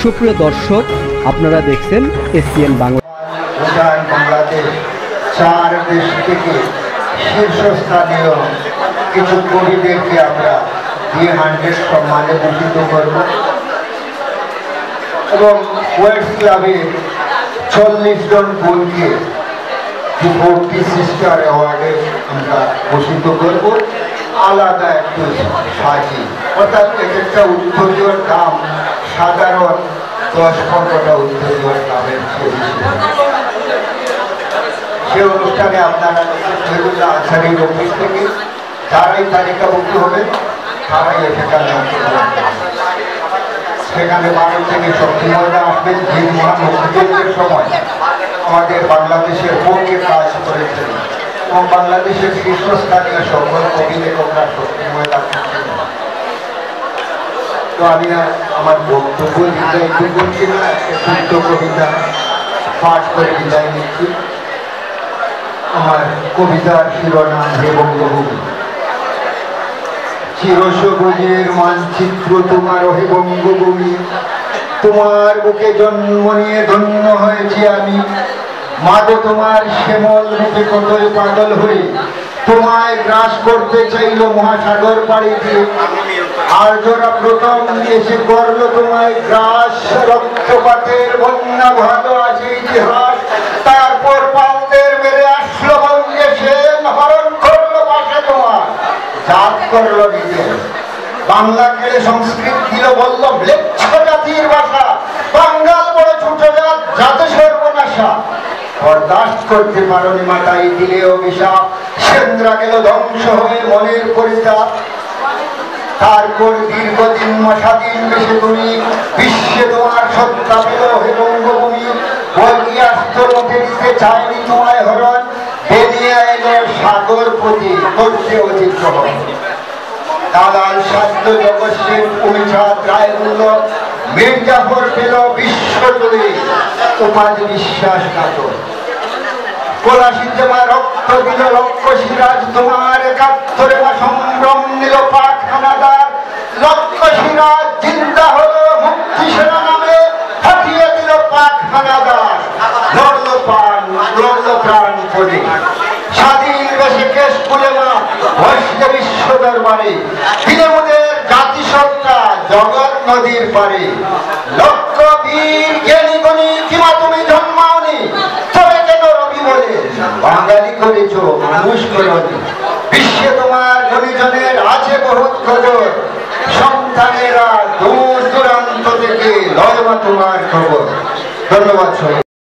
সুপ্রিয় দর্শক, আপনারা দেখছেন এসপিএন বাংলা। বাংলাদেশ 4 দেশ থেকে শীর্ষস্থানীয় কিছু কবিদেরকে আমরা D100 সম্মানে ভূষিত করব এবং ওয়েস্ট ক্লাবের 40 জন বোনকে D40 সিস্টার অ্যাওয়ার্ডে আমরা ভূষিত করব আলাদা একটু সাজি, অর্থাৎ একটা উত্তরীয়র দাম সাধারণ 10-15টা উত্তরীয়র দামের চেয়ে বেশি। সে অনুষ্ঠানে আপনারা আনসারির অফিস থেকে যারাই তালিকাভুক্ত হবে তারাই সেখানে অংশগ্রহণ করবেন। সেখানে ভারত থেকে শক্তিময়রা আসবেন, যে মহান মুক্তিযুদ্ধের সময় আমাদের বাংলাদেশের পক্ষে কাজ করেছেন এবং বাংলাদেশের শীর্ষস্থানীয় সকল কবি লেখকরা শক্তিময়রা থাকছেন। তো আমি আমার বক্তব্য দিতে একটু করছি না, একটা ছোট্ট কবিতা পাঠ করে বিদায় নিচ্ছি। আমার কবিতার শিরোনাম হে বঙ্গভূমি। চিরসবুজের মানচিত্র তোমার হে বঙ্গভূমি, তোমার বুকে জন্ম নিয়ে ধন্য হয়েছি আমি। মাগো তোমার শ্যামল রূপে কতই পাগল হয়ে তোমায় গ্রাস করতে চাইল মহাসাগর পাড়ি দিয়ে। আর যারা প্রথম এসে করলো তোমায় গ্রাস, রক্তপাতের বন্যা ভালো আছে ইতিহাস। তারপর পালদের মেরে আসলো বঙ্গে সেন, হরণ করলো পাশে তোমার, জাত করলো নিজের। বাংলা কেড়ে সংস্কৃত দিল বলল ম্লেচ্ছ জাতির ভাষা, বাঙ্গাল বড় ছোট জাত, জাতে সর্বনাশা। বরদাস্ত করতে পারোনি মাতাই দিলে অভিশাপ, সেন্দ্রা গেল ধ্বংস হয়ে মনের পরিতাপ। তারপর দীর্ঘদিন মশাদিন বেশে তুমি, বিশ্বে তোমার সত্তা পেল হে বঙ্গভূমি। বর্গিয়াস্ত মুখে দিতে চায়নি তোমায় হরণ, বেরিয়ে এলো সাগর প্রতি করতে অতিক্রমণ। দালাল সাধ্য জগৎসেন অভিজাত রায় মূল্য, মির্জাফর পেল বিশ্ব জুড়ে উপাধি বিশ্বাস নাটক। কলাশিতে মা রক্ত দিল লক্ষ সিরাজ তোমার, 71 মা সংগ্রাম নিল পাক হানাদার। লক্ষ সিরাজ জিন্দা হলো মুক্তি সেনা নামে, ফাটিয়ে দিল পাক হানাদার। লড়ল প্রাণ করে স্বাধীন দেশে কেশ খুলে মা বসলে বিশ্ব দরবারে। দিনেমুদের জাতিসত্তা জগৎ নদীর পারে। লক্ষ বীর জ্ঞানী গণী কিমা তুমি জন্মাওনি, তবে কেন রবি বলে বাঙালি করেছ মানুষ করনি। বিশ্বে তোমার জনিজনের আছে বহুত খবর, সন্তানেরা দূর দূরান্ত থেকে লয় মা তোমার খবর। ধন্যবাদ সবাই।